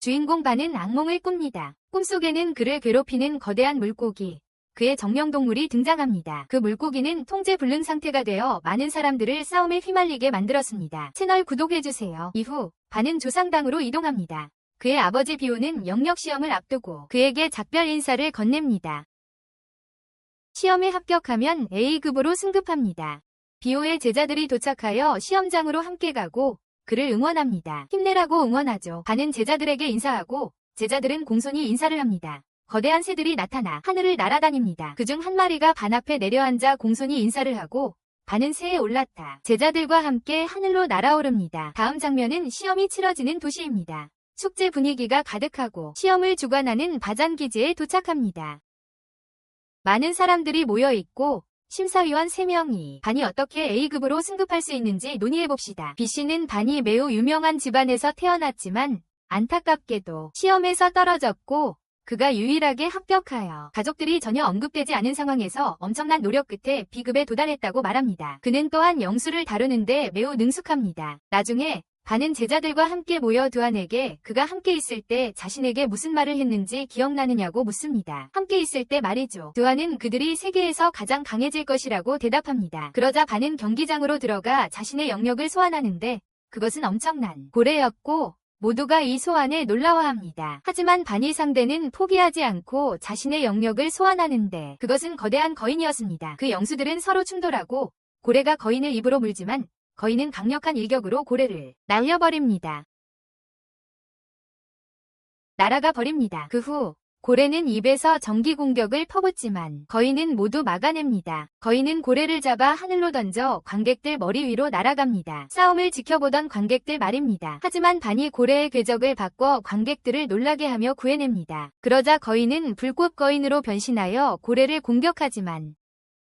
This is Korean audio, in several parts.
주인공 반은 악몽을 꿉니다. 꿈속에는 그를 괴롭히는 거대한 물고기, 그의 정령동물이 등장합니다. 그 물고기는 통제불능 상태가 되어 많은 사람들을 싸움에 휘말리게 만들었습니다. 채널 구독해주세요. 이후 반은 조상당으로 이동합니다. 그의 아버지 비오는 영역 시험을 앞두고 그에게 작별 인사를 건넵니다. 시험에 합격하면 A급으로 승급합니다. 비오의 제자들이 도착하여 시험장으로 함께 가고 그를 응원합니다. 힘내라고 응원하죠. 반은 제자들에게 인사하고 제자들은 공손히 인사를 합니다. 거대한 새들이 나타나 하늘을 날아다닙니다. 그중 한 마리가 반 앞에 내려앉아 공손히 인사를 하고 반은 새에 올랐다. 제자들과 함께 하늘로 날아오릅니다. 다음 장면은 시험이 치러지는 도시입니다. 축제 분위기가 가득하고 시험을 주관하는 바잔기지에 도착합니다. 많은 사람들이 모여있고 심사위원 3명이 반이 어떻게 A급으로 승급할 수 있는지 논의해봅시다. B씨는 반이 매우 유명한 집안에서 태어났지만 안타깝게도 시험에서 떨어졌고 그가 유일하게 합격하여 가족들이 전혀 언급되지 않은 상황에서 엄청난 노력 끝에 B급에 도달했다고 말합니다. 그는 또한 영수를 다루는데 매우 능숙합니다. 나중에 반은 제자들과 함께 모여 두안에게 그가 함께 있을 때 자신에게 무슨 말을 했는지 기억나느냐고 묻습니다. 함께 있을 때 말이죠. 두안은 그들이 세계에서 가장 강해질 것이라고 대답합니다. 그러자 반은 경기장으로 들어가 자신의 영역을 소환하는데 그것은 엄청난 고래였고 모두가 이 소환에 놀라워합니다. 하지만 반이 상대는 포기하지 않고 자신의 영역을 소환하는데 그것은 거대한 거인이었습니다. 그 영수들은 서로 충돌하고 고래가 거인을 입으로 물지만 거인은 강력한 일격으로 고래를 날려버립니다. 날아가 버립니다. 그 후 고래는 입에서 전기 공격을 퍼붓지만 거인은 모두 막아냅니다. 거인은 고래를 잡아 하늘로 던져 관객들 머리 위로 날아갑니다. 싸움을 지켜보던 관객들 말입니다. 하지만 반이 고래의 궤적을 바꿔 관객들을 놀라게 하며 구해냅니다. 그러자 거인은 불꽃 거인으로 변신하여 고래를 공격하지만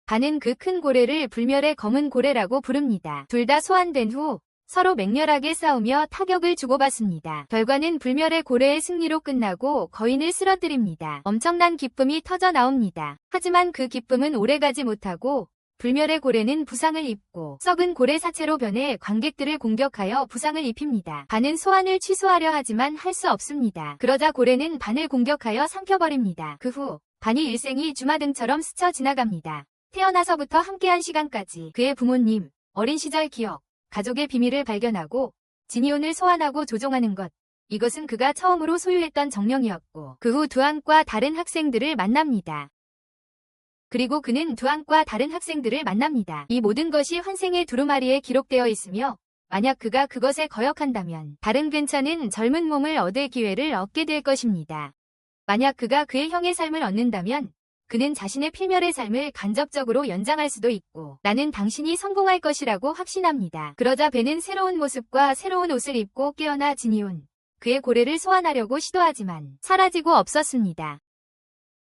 반은 그 큰 고래를 불멸의 검은 고래라고 부릅니다. 둘 다 소환된 후 서로 맹렬하게 싸우며 타격을 주고받습니다. 결과는 불멸의 고래의 승리로 끝나고 거인을 쓰러뜨립니다. 엄청난 기쁨이 터져 나옵니다. 하지만 그 기쁨은 오래가지 못하고 불멸의 고래는 부상을 입고 썩은 고래 사체로 변해 관객들을 공격하여 부상을 입힙니다. 반은 소환을 취소하려 하지만 할 수 없습니다. 그러자 고래는 반을 공격하여 삼켜버립니다. 그 후 반이 일생이 주마등처럼 스쳐 지나갑니다. 태어나서부터 함께한 시간까지 그의 부모님, 어린 시절 기억, 가족의 비밀을 발견하고 지니온을 소환하고 조종하는 것. 이것은 그가 처음으로 소유했던 정령이었고 그 후 두안과 다른 학생들을 만납니다. 그리고 그는 두안과 다른 학생들을 만납니다. 이 모든 것이 환생의 두루마리에 기록되어 있으며 만약 그가 그것에 거역한다면 다른 괜찮은 젊은 몸을 얻을 기회를 얻게 될 것입니다. 만약 그가 그의 형의 삶을 얻는다면 그는 자신의 필멸의 삶을 간접적으로 연장할 수도 있고 나는 당신이 성공할 것이라고 확신합니다. 그러자 벤은 새로운 모습과 새로운 옷을 입고 깨어나 지니온, 그의 고래를 소환하려고 시도하지만 사라지고 없었습니다.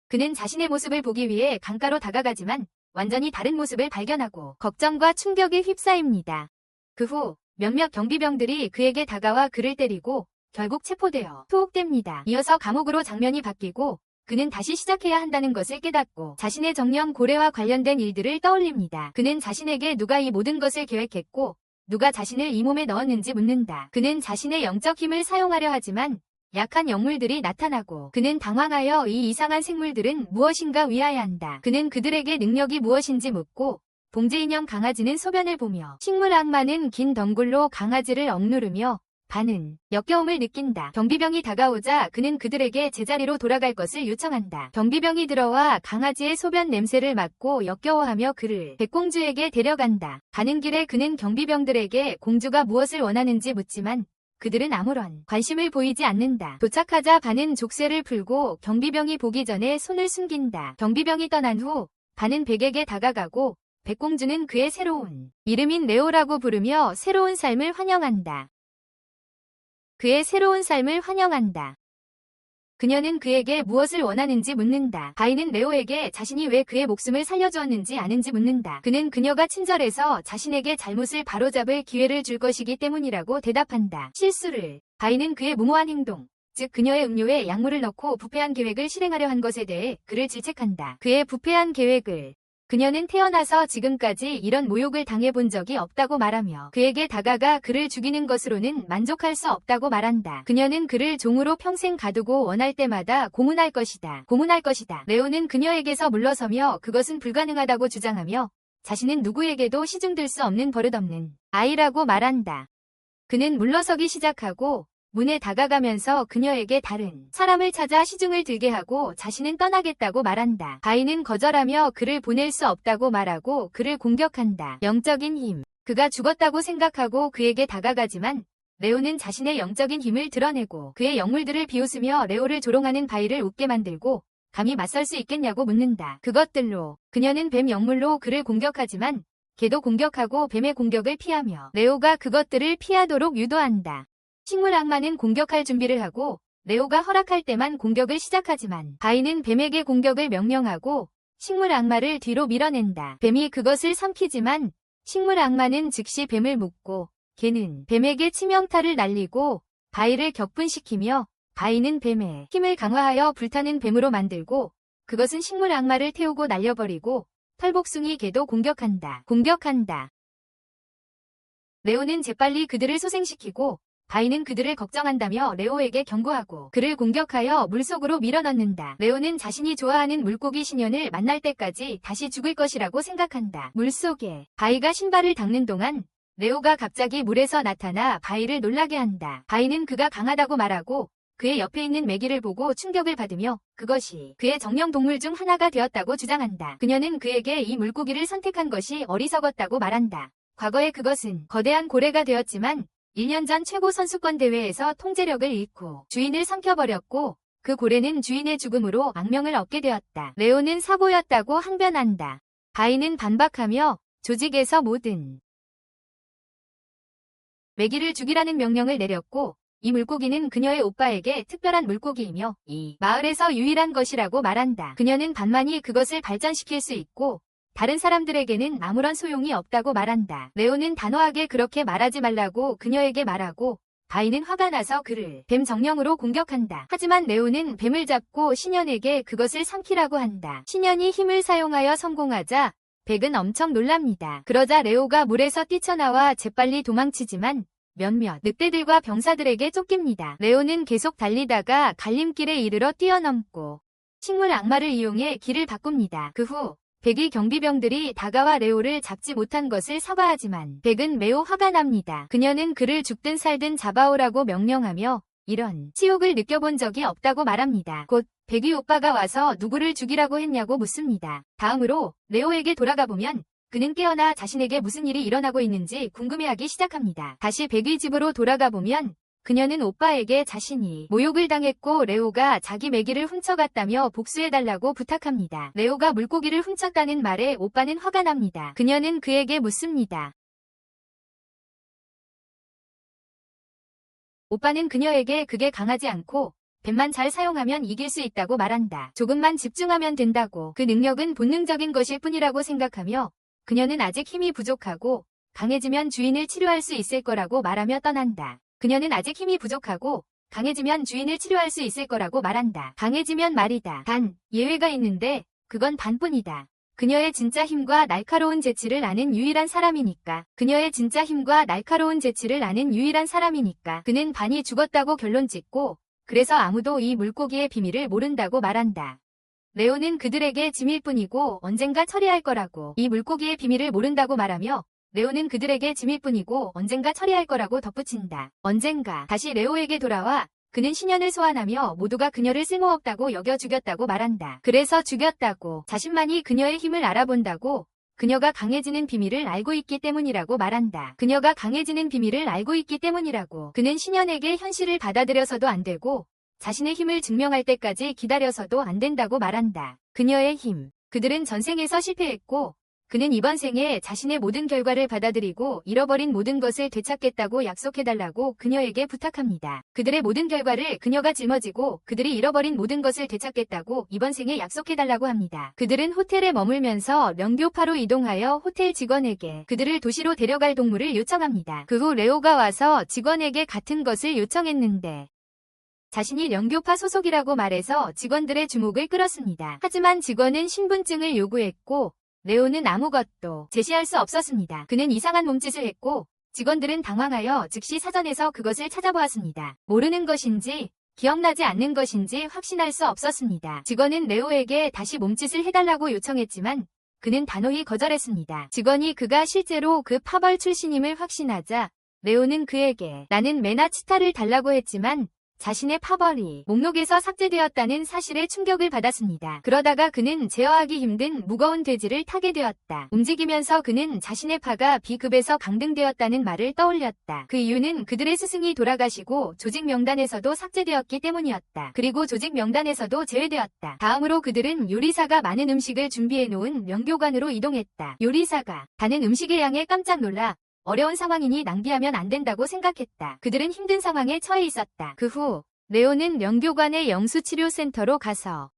그는 자신의 모습을 보기 위해 강가로 다가가지만 완전히 다른 모습을 발견하고 걱정과 충격에 휩싸입니다. 그 후 몇몇 경비병들이 그에게 다가와 그를 때리고 결국 체포되어 투옥됩니다. 이어서 감옥으로 장면이 바뀌고 그는 다시 시작해야 한다는 것을 깨닫고 자신의 정령 고래와 관련된 일들을 떠올립니다. 그는 자신에게 누가 이 모든 것을 계획했고 누가 자신을 이 몸에 넣었는지 묻는다. 그는 자신의 영적 힘을 사용하려 하지만 약한 영물들이 나타나고 그는 당황하여 이 이상한 생물들은 무엇인가 위하여한다. 그는 그들에게 능력이 무엇인지 묻고 봉제인형 강아지는 소변을 보며 식물 악마는 긴 덩굴로 강아지를 억누르며 반은 역겨움을 느낀다. 경비병이 다가오자 그는 그들에게 제자리로 돌아갈 것을 요청한다. 경비병이 들어와 강아지의 소변 냄새를 맡고 역겨워하며 그를 백공주에게 데려간다. 가는 길에 그는 경비병들에게 공주가 무엇을 원하는지 묻지만 그들은 아무런 관심을 보이지 않는다. 도착하자 반은 족쇄를 풀고 경비병이 보기 전에 손을 숨긴다. 경비병이 떠난 후 반은 백에게 다가가고 백공주는 그의 새로운 이름인 레오라고 부르며 새로운 삶을 환영한다. 그의 새로운 삶을 환영한다. 그녀는 그에게 무엇을 원하는지 묻는다. 바이는 레오에게 자신이 왜 그의 목숨을 살려주었는지 아는지 묻는다. 그는 그녀가 친절해서 자신에게 잘못을 바로잡을 기회를 줄 것이기 때문이라고 대답한다. 실수를. 바이는 그의 무모한 행동, 즉 그녀의 음료에 약물을 넣고 부패한 계획을 실행하려 한 것에 대해 그를 질책한다. 그의 부패한 계획을 그녀는 태어나서 지금까지 이런 모욕을 당해본 적이 없다고 말하며 그에게 다가가 그를 죽이는 것으로는 만족할 수 없다고 말한다. 그녀는 그를 종으로 평생 가두고 원할 때마다 고문할 것이다. 고문할 것이다. 레오는 그녀에게서 물러서며 그것은 불가능하다고 주장하며 자신은 누구에게도 시중들 수 없는 버릇없는 아이라고 말한다. 그는 물러서기 시작하고 문에 다가가면서 그녀에게 다른 사람을 찾아 시중을 들게 하고 자신은 떠나겠다고 말한다. 바이는 거절하며 그를 보낼 수 없다고 말하고 그를 공격한다. 영적인 힘. 그가 죽었다고 생각하고 그에게 다가가지만 레오는 자신의 영적인 힘을 드러내고 그의 영물들을 비웃으며 레오를 조롱하는 바이를 웃게 만들고 감히 맞설 수 있겠냐고 묻는다. 그것들로 그녀는 뱀 영물로 그를 공격하지만 개도 공격하고 뱀의 공격을 피하며 레오가 그것들을 피하도록 유도한다. 식물 악마는 공격할 준비를 하고 레오가 허락할 때만 공격을 시작하지만 바이는 뱀에게 공격을 명령하고 식물 악마를 뒤로 밀어낸다. 뱀이 그것을 삼키지만 식물 악마는 즉시 뱀을 묶고 개는 뱀에게 치명타를 날리고 바이를 격분시키며 바이는 뱀의 힘을 강화하여 불타는 뱀으로 만들고 그것은 식물 악마를 태우고 날려버리고 털복숭이 개도 공격한다. 레오는 재빨리 그들을 소생시키고 바이는 그들을 걱정한다며 레오에게 경고하고 그를 공격하여 물속으로 밀어넣는다. 레오는 자신이 좋아하는 물고기 신현을 만날 때까지 다시 죽을 것이라고 생각한다. 물속에 바이가 신발을 닦는 동안 레오가 갑자기 물에서 나타나 바이를 놀라게 한다. 바이는 그가 강하다고 말하고 그의 옆에 있는 메기를 보고 충격을 받으며 그것이 그의 정령 동물 중 하나가 되었다고 주장한다. 그녀는 그에게 이 물고기를 선택한 것이 어리석었다고 말한다. 과거에 그것은 거대한 고래가 되었지만 1년 전 최고 선수권 대회에서 통제력을 잃고 주인을 삼켜버렸고 그 고래는 주인의 죽음으로 악명을 얻게 되었다. 레오는 사고였다고 항변한다. 바이는 반박하며 조직에서 모든 메기를 죽이라는 명령을 내렸고 이 물고기는 그녀의 오빠에게 특별한 물고기이며 이 마을에서 유일한 것이라고 말한다. 그녀는 반만이 그것을 발전시킬 수 있고 다른 사람들에게는 아무런 소용이 없다고 말한다. 레오는 단호하게 그렇게 말하지 말라고 그녀에게 말하고 바이는 화가 나서 그를 뱀 정령으로 공격한다. 하지만 레오는 뱀을 잡고 신현에게 그것을 삼키라고 한다. 신현이 힘을 사용하여 성공하자 뱀은 엄청 놀랍니다. 그러자 레오가 물에서 뛰쳐나와 재빨리 도망치지만 몇몇 늑대들과 병사들에게 쫓깁니다. 레오는 계속 달리다가 갈림길에 이르러 뛰어넘고 식물 악마를 이용해 길을 바꿉니다. 그 후 백의 경비병들이 다가와 레오를 잡지 못한 것을 사과하지만 백은 매우 화가 납니다. 그녀는 그를 죽든 살든 잡아오라고 명령하며 이런 치욕을 느껴본 적이 없다고 말합니다. 곧 백의 오빠가 와서 누구를 죽이라고 했냐고 묻습니다. 다음으로 레오에게 돌아가보면 그는 깨어나 자신에게 무슨 일이 일어나고 있는지 궁금해하기 시작합니다. 다시 백의 집으로 돌아가보면 그녀는 오빠에게 자신이 모욕을 당했고 레오가 자기 메기를 훔쳐갔다며 복수해달라고 부탁합니다. 레오가 물고기를 훔쳤다는 말에 오빠는 화가 납니다. 그녀는 그에게 묻습니다. 오빠는 그녀에게 그게 강하지 않고 뱀만 잘 사용하면 이길 수 있다고 말한다. 조금만 집중하면 된다고. 그 능력은 본능적인 것일 뿐이라고 생각하며 그녀는 아직 힘이 부족하고 강해지면 주인을 치료할 수 있을 거라고 말하며 떠난다. 그녀는 아직 힘이 부족하고 강해지면 주인을 치료할 수 있을 거라고 말한다. 강해지면 말이다. 단, 예외가 있는데 그건 반뿐이다. 그녀의 진짜 힘과 날카로운 재치를 아는 유일한 사람이니까. 그녀의 진짜 힘과 날카로운 재치를 아는 유일한 사람이니까. 그는 반이 죽었다고 결론 짓고 그래서 아무도 이 물고기의 비밀을 모른다고 말한다. 레오는 그들에게 짐일 뿐이고 언젠가 처리할 거라고 이 물고기의 비밀을 모른다고 말하며 레오는 그들에게 짐일 뿐이고 언젠가 처리할 거라고 덧붙인다. 언젠가 다시 레오에게 돌아와 그는 신현을 소환하며 모두가 그녀를 쓸모없다고 여겨 죽였다고 말한다. 그래서 죽였다고 자신만이 그녀의 힘을 알아본다고 그녀가 강해지는 비밀을 알고 있기 때문이라고 말한다. 그녀가 강해지는 비밀을 알고 있기 때문이라고. 그는 신현에게 현실을 받아들여서도 안 되고 자신의 힘을 증명할 때까지 기다려서도 안 된다고 말한다. 그녀의 힘. 그들은 전생에서 실패했고 그는 이번 생에 자신의 모든 결과를 받아들이고 잃어버린 모든 것을 되찾겠다고 약속해달라고 그녀에게 부탁합니다. 그들의 모든 결과를 그녀가 짊어지고 그들이 잃어버린 모든 것을 되찾겠다고 이번 생에 약속해달라고 합니다. 그들은 호텔에 머물면서 령교파로 이동하여 호텔 직원에게 그들을 도시로 데려갈 동물을 요청합니다. 그 후 레오가 와서 직원에게 같은 것을 요청했는데 자신이 령교파 소속이라고 말해서 직원들의 주목을 끌었습니다. 하지만 직원은 신분증을 요구했고 레오는 아무것도 제시할 수 없었습니다. 그는 이상한 몸짓을 했고 직원들은 당황하여 즉시 사전에서 그것을 찾아보았습니다. 모르는 것인지 기억나지 않는 것인지 확신할 수 없었습니다. 직원은 레오에게 다시 몸짓을 해달라고 요청했지만 그는 단호히 거절했습니다. 직원이 그가 실제로 그 파벌 출신임을 확신하자 레오는 그에게 나는 메나치타를 달라고 했지만 자신의 파벌이 목록에서 삭제되었다는 사실에 충격을 받았습니다. 그러다가 그는 제어하기 힘든 무거운 돼지를 타게 되었다. 움직이면서 그는 자신의 파가 B급에서 강등되었다는 말을 떠올렸다. 그 이유는 그들의 스승이 돌아가시고 조직 명단에서도 삭제되었기 때문이었다. 그리고 조직 명단에서도 제외되었다. 다음으로 그들은 요리사가 많은 음식을 준비해 놓은 명교관으로 이동했다. 요리사가 다는 음식의 양에 깜짝 놀라 어려운 상황이니 낭비하면 안 된다고 생각했다. 그들은 힘든 상황에 처해 있었다. 그 후 레오는 명교관의 영수치료센터로 가서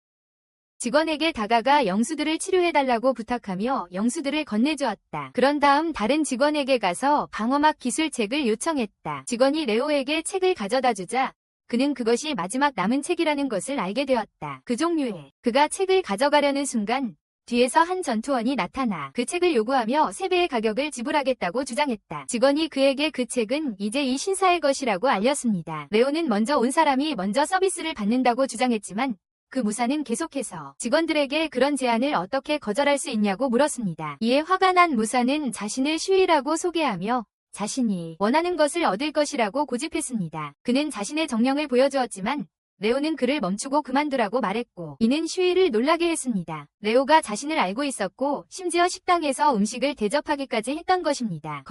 직원에게 다가가 영수들을 치료해달라고 부탁하며 영수들을 건네주었다. 그런 다음 다른 직원에게 가서 방어막 기술책을 요청했다. 직원이 레오에게 책을 가져다 주자 그는 그것이 마지막 남은 책이라는 것을 알게 되었다. 그 종류의 그가 책을 가져가려는 순간 뒤에서 한 전투원이 나타나 그 책을 요구하며 3배의 가격을 지불하겠다고 주장했다. 직원이 그에게 그 책은 이제 이 신사의 것이라고 알렸습니다. 레오는 먼저 온 사람이 먼저 서비스를 받는다고 주장했지만 그 무사는 계속해서 직원들에게 그런 제안을 어떻게 거절할 수 있냐고 물었습니다. 이에 화가 난 무사는 자신을 슈이라고 소개하며 자신이 원하는 것을 얻을 것이라고 고집했습니다. 그는 자신의 정령을 보여주었지만 레오는 그를 멈추고 그만두라고 말했고 이는 슈이를 놀라게 했습니다. 레오가 자신을 알고 있었고 심지어 식당에서 음식을 대접하기까지 했던 것입니다.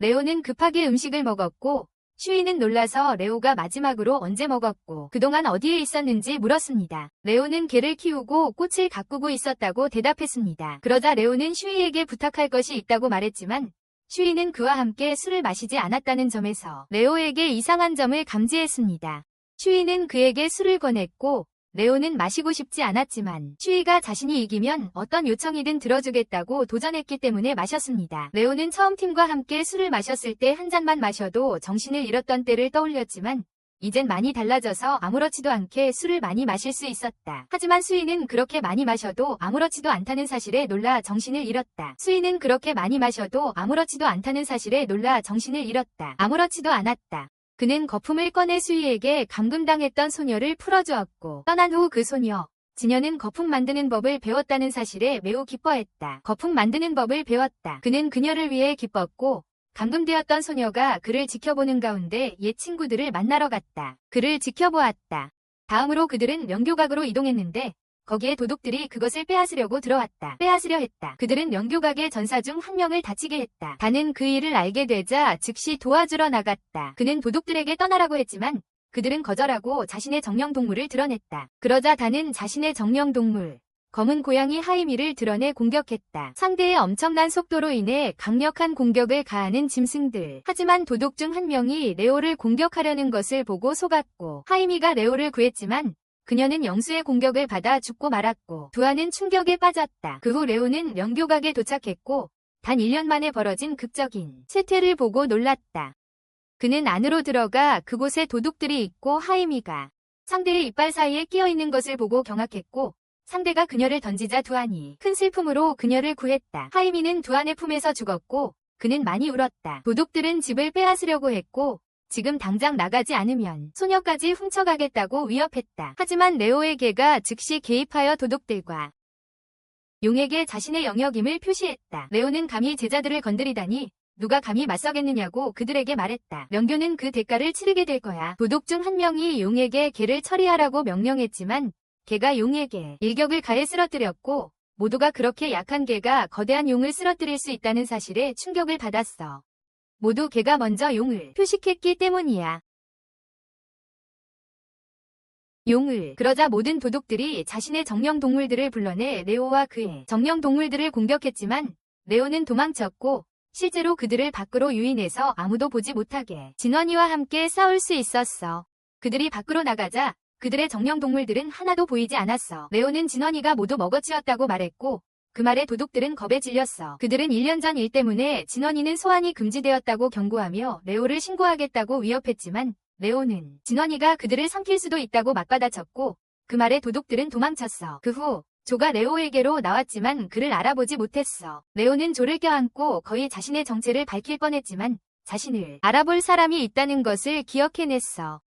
레오는 급하게 음식을 먹었고 슈이는 놀라서 레오가 마지막으로 언제 먹었고 그동안 어디에 있었는지 물었습니다. 레오는 개를 키우고 꽃을 가꾸고 있었다고 대답했습니다. 그러자 레오는 슈이에게 부탁할 것이 있다고 말했지만 슈이는 그와 함께 술을 마시지 않았다는 점에서 레오에게 이상한 점을 감지했습니다. 슈이는 그에게 술을 권했고 레오는 마시고 싶지 않았지만 슈이가 자신이 이기면 어떤 요청이든 들어주겠다고 도전했기 때문에 마셨습니다. 레오는 처음 팀과 함께 술을 마셨을 때 한 잔만 마셔도 정신을 잃었던 때를 떠올렸지만 이젠 많이 달라져서 아무렇지도 않게 술을 많이 마실 수 있었다. 하지만 수이는 그렇게 많이 마셔도 아무렇지도 않다는 사실에 놀라 정신을 잃었다. 수이는 그렇게 많이 마셔도 아무렇지도 않다는 사실에 놀라 정신을 잃었다. 아무렇지도 않았다. 그는 거품을 꺼내 수이에게 감금당했던 소녀를 풀어주었고 떠난 후 그 소녀, 지녀는 거품 만드는 법을 배웠다는 사실에 매우 기뻐했다. 거품 만드는 법을 배웠다. 그는 그녀를 위해 기뻤고 감금되었던 소녀가 그를 지켜보는 가운데 옛 친구들을 만나러 갔다. 그를 지켜보았다. 다음으로 그들은 명교각으로 이동했는데 거기에 도둑들이 그것을 빼앗으려 했다. 그들은 명교각의 전사 중 한 명을 다치게 했다. 다는 그 일을 알게 되자 즉시 도와주러 나갔다. 그는 도둑들에게 떠나라고 했지만 그들은 거절하고 자신의 정령동물을 드러냈다. 그러자 다는 자신의 정령동물, 검은 고양이 하이미를 드러내 공격했다. 상대의 엄청난 속도로 인해 강력한 공격을 가하는 짐승들. 하지만 도둑 중 한 명이 레오를 공격하려는 것을 보고 속았고 하이미가 레오를 구했지만 그녀는 영수의 공격을 받아 죽고 말았고 두아는 충격에 빠졌다. 그 후 레오는 명교각에 도착했고 단 1년 만에 벌어진 극적인 쇠퇴를 보고 놀랐다. 그는 안으로 들어가 그곳에 도둑들이 있고 하이미가 상대의 이빨 사이에 끼어있는 것을 보고 경악했고 상대가 그녀를 던지자 두안이 큰 슬픔으로 그녀를 구했다. 하이미는 두안의 품에서 죽었고 그는 많이 울었다. 도둑들은 집을 빼앗으려고 했고 지금 당장 나가지 않으면 소녀까지 훔쳐가겠다고 위협했다. 하지만 레오의 개가 즉시 개입하여 도둑들과 용에게 자신의 영역임을 표시했다. 레오는 감히 제자들을 건드리다니 누가 감히 맞서겠느냐고 그들에게 말했다. 명교는 그 대가를 치르게 될 거야. 도둑 중 한 명이 용에게 개를 처리하라고 명령했지만 개가 용에게 일격을 가해 쓰러뜨렸고 모두가 그렇게 약한 개가 거대한 용을 쓰러뜨릴 수 있다는 사실에 충격을 받았어. 모두 개가 먼저 용을 표식했기 때문이야. 그러자 모든 도둑들이 자신의 정령 동물들을 불러내 레오와 그의 정령 동물들을 공격했지만 레오는 도망쳤고 실제로 그들을 밖으로 유인해서 아무도 보지 못하게 진원이와 함께 싸울 수 있었어. 그들이 밖으로 나가자 그들의 정령 동물들은 하나도 보이지 않았어. 레오는 진원이가 모두 먹어치웠다고 말했고 그 말에 도둑들은 겁에 질렸어. 그들은 1년 전 일 때문에 진원이는 소환이 금지되었다고 경고하며 레오를 신고하겠다고 위협했지만 레오는 진원이가 그들을 삼킬 수도 있다고 맞받아쳤고 그 말에 도둑들은 도망쳤어. 그 후 조가 레오에게로 나왔지만 그를 알아보지 못했어. 레오는 조를 껴안고 거의 자신의 정체를 밝힐 뻔했지만 자신을 알아볼 사람이 있다는 것을 기억해냈어.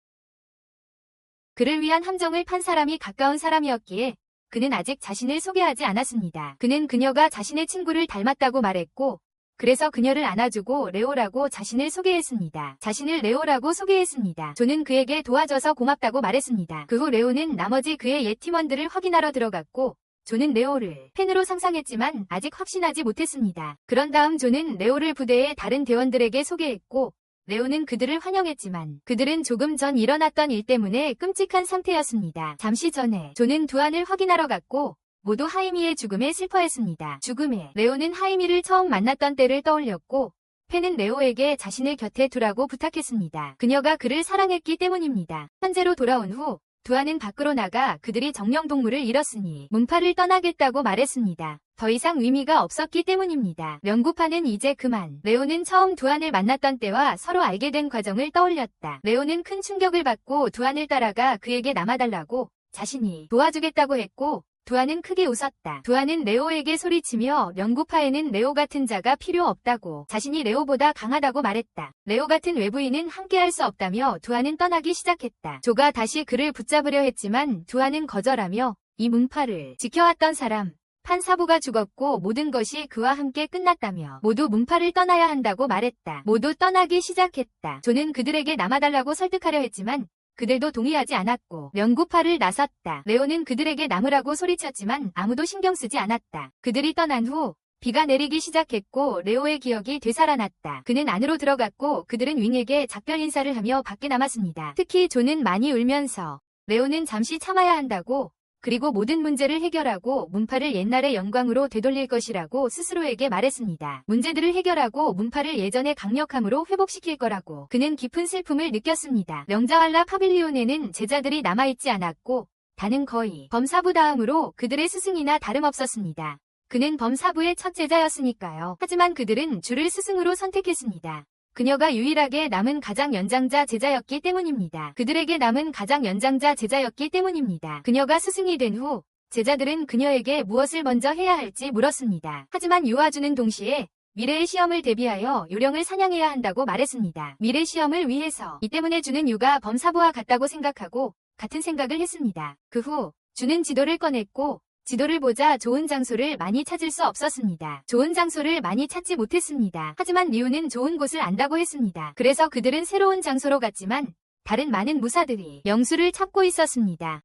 그를 위한 함정을 판 사람이 가까운 사람이었기에 그는 아직 자신을 소개하지 않았습니다. 그는 그녀가 자신의 친구를 닮았다고 말했고 그래서 그녀를 안아주고 레오라고 자신을 소개했습니다. 자신을 레오라고 소개했습니다. 조는 그에게 도와줘서 고맙다고 말했습니다. 그 후 레오는 나머지 그의 옛 팀원들을 확인하러 들어갔고 조는 레오를 팬으로 상상했지만 아직 확신하지 못했습니다. 그런 다음 조는 레오를 부대의 다른 대원들에게 소개했고 레오는 그들을 환영했지만 그들은 조금 전 일어났던 일 때문에 끔찍한 상태였습니다. 잠시 전에 조는 두안을 확인하러 갔고 모두 하이미의 죽음에 슬퍼했습니다. 죽음에 레오는 하이미를 처음 만났던 때를 떠올렸고 팬은 레오에게 자신을 곁에 두라고 부탁했습니다. 그녀가 그를 사랑했기 때문입니다. 현재로 돌아온 후 두안은 밖으로 나가 그들이 정령동물을 잃었으니 문파를 떠나겠다고 말했습니다. 더 이상 의미가 없었기 때문입니다. 명구파는 이제 그만. 레오는 처음 두안을 만났던 때와 서로 알게 된 과정을 떠올렸다. 레오는 큰 충격을 받고 두안을 따라가 그에게 남아달라고 자신이 도와주겠다고 했고 두안은 크게 웃었다. 두안은 레오에게 소리치며 명구파에는 레오 같은 자가 필요 없다고 자신이 레오보다 강하다고 말했다. 레오 같은 외부인은 함께할 수 없다며 두안은 떠나기 시작했다. 조가 다시 그를 붙잡으려 했지만 두안은 거절하며 이 문파를 지켜왔던 사람 판사부가 죽었고 모든 것이 그와 함께 끝났다며 모두 문파를 떠나야 한다고 말했다. 모두 떠나기 시작했다. 조는 그들에게 남아달라고 설득하려 했지만 그들도 동의하지 않았고 명구파를 나섰다. 레오는 그들에게 남으라고 소리쳤지만 아무도 신경 쓰지 않았다. 그들이 떠난 후 비가 내리기 시작했고 레오의 기억이 되살아났다. 그는 안으로 들어갔고 그들은 윙에게 작별 인사를 하며 밖에 남았습니다. 특히 조는 많이 울면서 레오는 잠시 참아야 한다고 그리고 모든 문제를 해결하고 문파를 옛날의 영광으로 되돌릴 것이라고 스스로에게 말했습니다. 문제들을 해결하고 문파를 예전의 강력함으로 회복시킬 거라고 그는 깊은 슬픔을 느꼈습니다. 명자왈라 파빌리온에는 제자들이 남아있지 않았고 다는 거의 범사부 다음으로 그들의 스승이나 다름없었습니다. 그는 범사부의 첫 제자였으니까요. 하지만 그들은 주를 스승으로 선택했습니다. 그녀가 유일하게 남은 가장 연장자 제자였기 때문입니다. 그들에게 남은 가장 연장자 제자였기 때문입니다. 그녀가 스승이 된 후 제자들은 그녀에게 무엇을 먼저 해야 할지 물었습니다. 하지만 유아주는 동시에 미래의 시험을 대비하여 요령을 사냥해야 한다고 말했습니다. 미래 시험을 위해서. 이 때문에 주는 유가 범사부와 같다고 생각하고 같은 생각을 했습니다. 그 후 주는 지도를 꺼냈고 지도를 보자 좋은 장소를 많이 찾을 수 없었습니다. 좋은 장소를 많이 찾지 못했습니다. 하지만 리우는 좋은 곳을 안다고 했습니다. 그래서 그들은 새로운 장소로 갔지만 다른 많은 무사들이 영수를 찾고 있었습니다.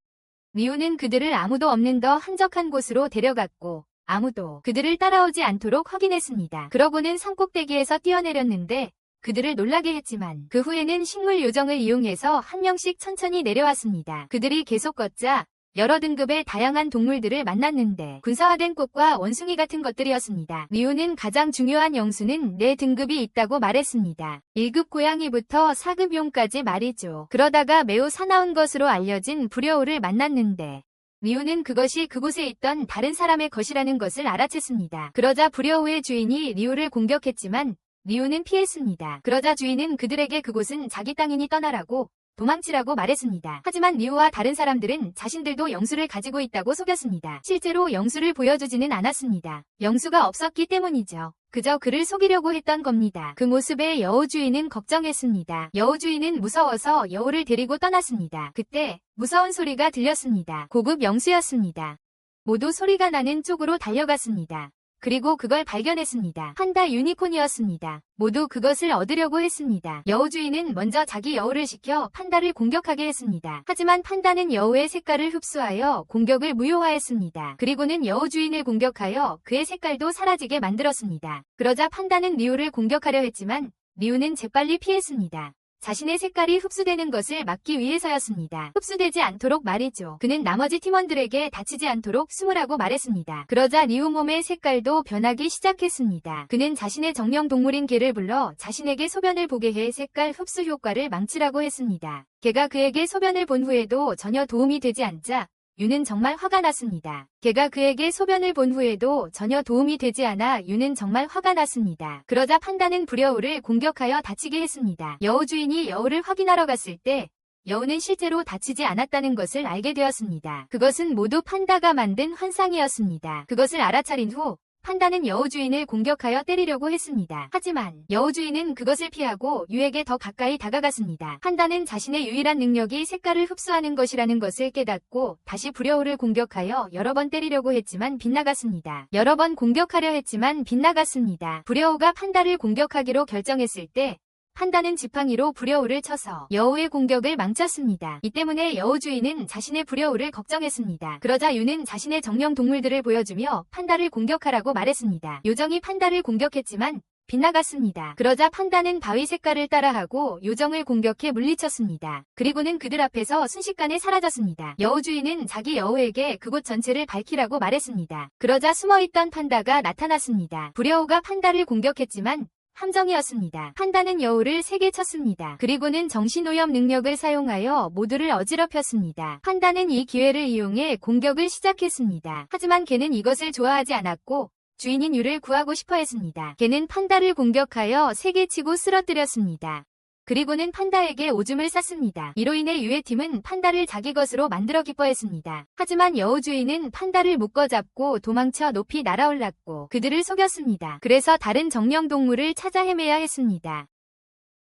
리우는 그들을 아무도 없는 더 한적한 곳으로 데려갔고 아무도 그들을 따라오지 않도록 확인했습니다. 그러고는 산꼭대기에서 뛰어내렸는데 그들을 놀라게 했지만 그 후에는 식물 요정을 이용해서 한 명씩 천천히 내려왔습니다. 그들이 계속 걷자 여러 등급의 다양한 동물들을 만났는데 군사화된 꽃과 원숭이 같은 것들이었습니다. 리우는 가장 중요한 영수는 4등급이 있다고 말했습니다. 1급 고양이부터 4급 용까지 말이죠. 그러다가 매우 사나운 것으로 알려진 부려우를 만났는데 리우는 그것이 그곳에 있던 다른 사람의 것이라는 것을 알아챘습니다. 그러자 부려우의 주인이 리우를 공격했지만 리우는 피했습니다. 그러자 주인은 그들에게 그곳은 자기 땅이니 떠나라고 도망치라고 말했습니다. 하지만 리우와 다른 사람들은 자신들도 영수를 가지고 있다고 속였습니다. 실제로 영수를 보여주지는 않았습니다. 영수가 없었기 때문이죠. 그저 그를 속이려고 했던 겁니다. 그 모습에 여우 주인은 걱정했습니다. 여우 주인은 무서워서 여우를 데리고 떠났습니다. 그때 무서운 소리가 들렸습니다. 고급 영수였습니다. 모두 소리가 나는 쪽으로 달려갔습니다. 그리고 그걸 발견했습니다. 판다 유니콘이었습니다. 모두 그것을 얻으려고 했습니다. 여우 주인은 먼저 자기 여우를 시켜 판다를 공격하게 했습니다. 하지만 판다는 여우의 색깔을 흡수하여 공격을 무효화했습니다. 그리고는 여우 주인을 공격하여 그의 색깔도 사라지게 만들었습니다. 그러자 판다는 리우를 공격하려 했지만 리우는 재빨리 피했습니다. 자신의 색깔이 흡수되는 것을 막기 위해서였습니다. 흡수되지 않도록 말이죠. 그는 나머지 팀원들에게 다치지 않도록 숨으라고 말했습니다. 그러자 리우 몸의 색깔도 변하기 시작했습니다. 그는 자신의 정령 동물인 개를 불러 자신에게 소변을 보게 해 색깔 흡수 효과를 망치라고 했습니다. 개가 그에게 소변을 본 후에도 전혀 도움이 되지 않자 유는 정말 화가 났습니다. 개가 그에게 소변을 본 후에도 전혀 도움이 되지 않아 유는 정말 화가 났습니다. 그러자 판다는 부려우를 공격하여 다치게 했습니다. 여우 주인이 여우를 확인하러 갔을 때 여우는 실제로 다치지 않았다는 것을 알게 되었습니다. 그것은 모두 판다가 만든 환상이었습니다. 그것을 알아차린 후 판다는 여우 주인을 공격하여 때리려고 했습니다. 하지만 여우 주인은 그것을 피하고 유에게 더 가까이 다가갔습니다. 판다는 자신의 유일한 능력이 색깔을 흡수하는 것이라는 것을 깨닫고 다시 불여우를 공격하여 여러 번 때리려고 했지만 빗나갔습니다. 여러 번 공격하려 했지만 빗나갔습니다. 불여우가 판다를 공격하기로 결정했을 때 판다는 지팡이로 불여우를 쳐서 여우의 공격을 망쳤습니다. 이 때문에 여우 주인은 자신의 불여우를 걱정했습니다. 그러자 유는 자신의 정령 동물들을 보여주며 판다를 공격하라고 말했습니다. 요정이 판다를 공격했지만 빗나갔습니다. 그러자 판다는 바위 색깔을 따라하고 요정을 공격해 물리쳤습니다. 그리고는 그들 앞에서 순식간에 사라졌습니다. 여우 주인은 자기 여우에게 그곳 전체를 밝히라고 말했습니다. 그러자 숨어있던 판다가 나타났습니다. 불여우가 판다를 공격했지만 함정이었습니다. 판다는 여우를 3개 쳤습니다. 그리고는 정신오염 능력을 사용하여 모두를 어지럽혔습니다. 판다는 이 기회를 이용해 공격을 시작했습니다. 하지만 걔는 이것을 좋아하지 않았고 주인인 유를 구하고 싶어 했습니다. 걔는 판다를 공격하여 3개 치고 쓰러뜨렸습니다. 그리고는 판다에게 오줌을 쌌습니다. 이로 인해 유의 팀은 판다를 자기 것으로 만들어 기뻐했습니다. 하지만 여우 주인은 판다를 묶어잡고 도망쳐 높이 날아올랐고 그들을 속였습니다. 그래서 다른 정령 동물을 찾아 헤매야 했습니다.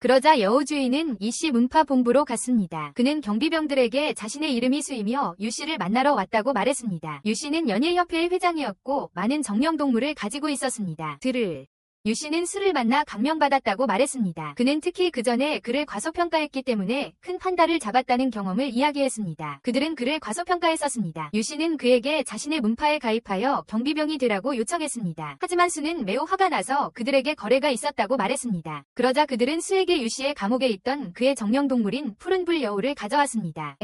그러자 여우 주인은 이씨 문파 본부로 갔습니다. 그는 경비병들에게 자신의 이름이 수이며 유씨를 만나러 왔다고 말했습니다. 유씨는 연예협회의 회장이었고 많은 정령 동물을 가지고 있었습니다. 유씨는 술을 만나 감명받았다고 말했습니다. 그는 특히 그 전에 그를 과소평가했기 때문에 큰 판다를 잡았다는 경험을 이야기했습니다. 그들은 그를 과소평가했었습니다. 유씨는 그에게 자신의 문파에 가입하여 경비병이 되라고 요청했습니다. 하지만 수는 매우 화가 나서 그들에게 거래가 있었다고 말했습니다. 그러자 그들은 수에게 유씨의 감옥에 있던 그의 정령동물인 푸른불 여우를 가져왔습니다.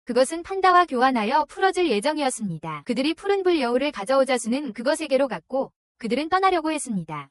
그것은 판다와 교환하여 풀어줄 예정이었습니다. 그들이 푸른불 여우를 가져오자 수는 그것에게로 갔고 그들은 떠나려고 했습니다.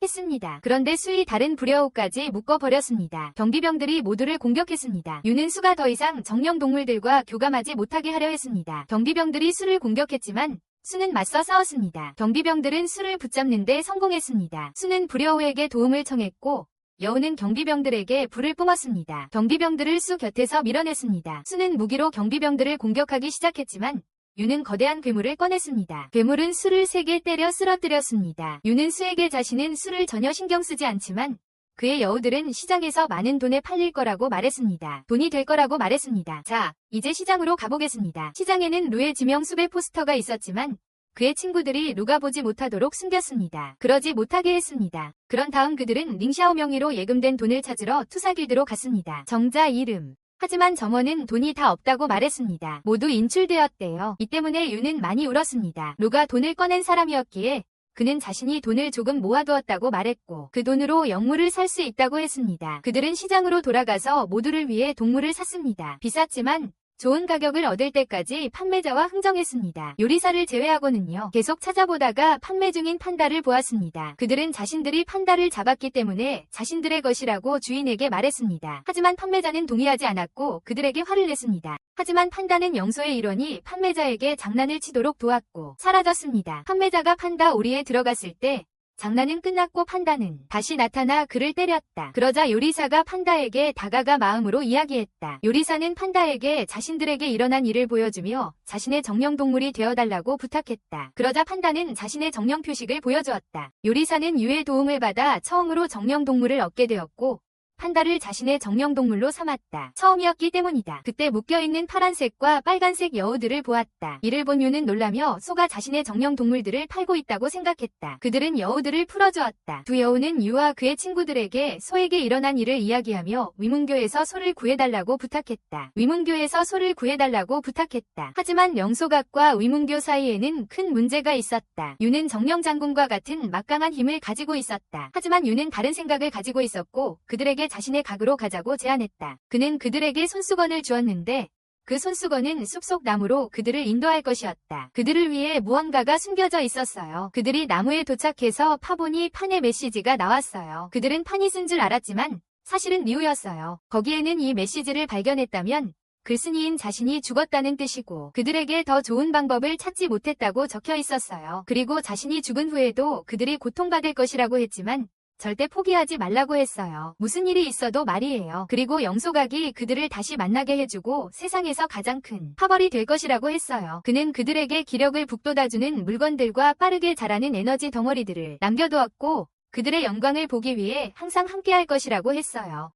그런데 수이 다른 불여우까지 묶어버렸습니다. 경비병들이 모두를 공격했습니다. 유는 수가 더 이상 정령 동물들과 교감하지 못하게 하려 했습니다. 경비병들이 수를 공격했지만 수는 맞서 싸웠습니다. 경비병들은 수를 붙잡는 데 성공했습니다. 수는 불여우에게 도움을 청했고 여우는 경비병들에게 불을 뿜었습니다. 경비병들을 수 곁에서 밀어냈습니다. 수는 무기로 경비병들을 공격하기 시작했지만 유는 거대한 괴물을 꺼냈습니다. 괴물은 수를 3개 때려 쓰러뜨렸습니다. 유는 수에게 자신은 수를 전혀 신경 쓰지 않지만 그의 여우들은 시장에서 많은 돈에 팔릴 거라고 말했습니다. 돈이 될 거라고 말했습니다. 자, 이제 시장으로 가보겠습니다. 시장에는 루의 지명 수배 포스터가 있었지만 그의 친구들이 루가 보지 못하도록 숨겼습니다. 그러지 못하게 했습니다. 그런 다음 그들은 링샤오 명의로 예금된 돈을 찾으러 투사길드로 갔습니다. 정자 이름. 하지만 점원은 돈이 다 없다고 말했습니다. 모두 인출되었대요. 이 때문에 유는 많이 울었습니다. 루가 돈을 꺼낸 사람이었기에 그는 자신이 돈을 조금 모아두었다고 말했고 그 돈으로 영물을 살 수 있다고 했습니다. 그들은 시장으로 돌아가서 모두를 위해 동물을 샀습니다. 비쌌지만 좋은 가격을 얻을 때까지 판매자와 흥정했습니다. 요리사를 제외하고는요. 계속 찾아보다가 판매 중인 판다를 보았습니다. 그들은 자신들이 판다를 잡았기 때문에 자신들의 것이라고 주인에게 말했습니다. 하지만 판매자는 동의하지 않았고 그들에게 화를 냈습니다. 하지만 판다는 영소의 일원이 판매자에게 장난을 치도록 도왔고 사라졌습니다. 판매자가 판다 오리에 들어갔을 때 장난은 끝났고 판다는 다시 나타나 그를 때렸다. 그러자 요리사가 판다에게 다가가 마음으로 이야기했다. 요리사는 판다에게 자신들에게 일어난 일을 보여주며 자신의 정령동물이 되어달라고 부탁했다. 그러자 판다는 자신의 정령 표식을 보여주었다. 요리사는 유의 도움을 받아 처음으로 정령동물을 얻게 되었고 판다를 자신의 정령동물로 삼았다. 처음이었기 때문이다. 그때 묶여있는 파란색과 빨간색 여우들을 보았다. 이를 본 유는 놀라며 소가 자신의 정령동물들을 팔고 있다고 생각했다. 그들은 여우들을 풀어주었다. 두 여우는 유와 그의 친구들에게 소에게 일어난 일을 이야기하며 위문교에서 소를 구해달라고 부탁했다. 위문교에서 소를 구해달라고 부탁했다. 하지만 영소각과 위문교 사이에는 큰 문제가 있었다. 유는 정령장군과 같은 막강한 힘을 가지고 있었다. 하지만 유는 다른 생각을 가지고 있었고 그들에게 자신의 각으로 가자고 제안했다. 그는 그들에게 손수건을 주었는데 그 손수건은 숲속 나무로 그들을 인도할 것이었다. 그들을 위해 무언가가 숨겨져 있었어요. 그들이 나무에 도착해서 파보니 판의 메시지가 나왔어요. 그들은 판이 쓴 줄 알았지만 사실은 리우였어요. 거기에는 이 메시지를 발견했다면 글쓴이인 자신이 죽었다는 뜻이고 그들에게 더 좋은 방법을 찾지 못했다고 적혀 있었어요. 그리고 자신이 죽은 후에도 그들이 고통받을 것이라고 했지만 절대 포기하지 말라고 했어요. 무슨 일이 있어도 말이에요. 그리고 영소각이 그들을 다시 만나게 해주고 세상에서 가장 큰 파벌이 될 것이라고 했어요. 그는 그들에게 기력을 북돋아주는 물건들과 빠르게 자라는 에너지 덩어리들을 남겨두었고 그들의 영광을 보기 위해 항상 함께할 것이라고 했어요.